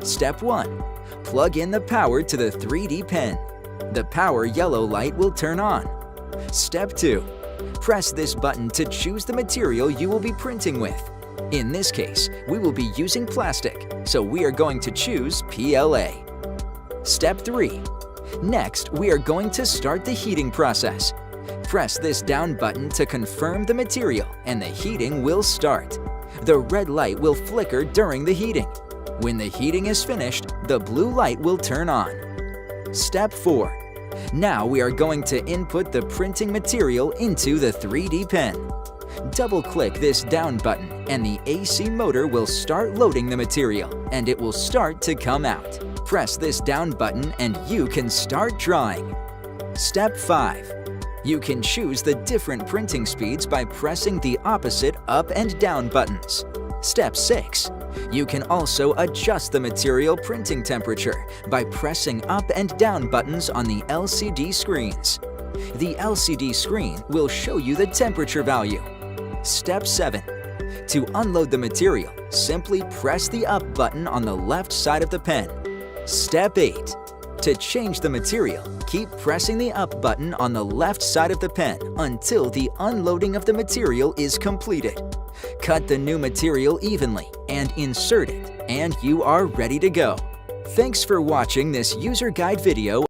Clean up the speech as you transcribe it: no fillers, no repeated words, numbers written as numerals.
Step 1. Plug in the power to the 3D pen. The power yellow light will turn on. Step 2. Press this button to choose the material you will be printing with. In this case, we will be using plastic, so we are going to choose PLA. Step 3. Next, we are going to start the heating process. Press this down button to confirm the material and the heating will start. The red light will flicker during the heating. When the heating is finished, the blue light will turn on. Step 4. Now we are going to input the printing material into the 3D pen. Double-click this down button and the AC motor will start loading the material and it will start to come out. Press this down button and you can start drawing. Step 5. You can choose the different printing speeds by pressing the opposite up and down buttons. Step 6. You can also adjust the material printing temperature by pressing up and down buttons on the LCD screens. The LCD screen will show you the temperature value. Step 7. To unload the material, simply press the up button on the left side of the pen. Step 8. To change the material, keep pressing the up button on the left side of the pen until the unloading of the material is completed. Cut the new material evenly and insert it, and you are ready to go. Thanks for watching this user guide video.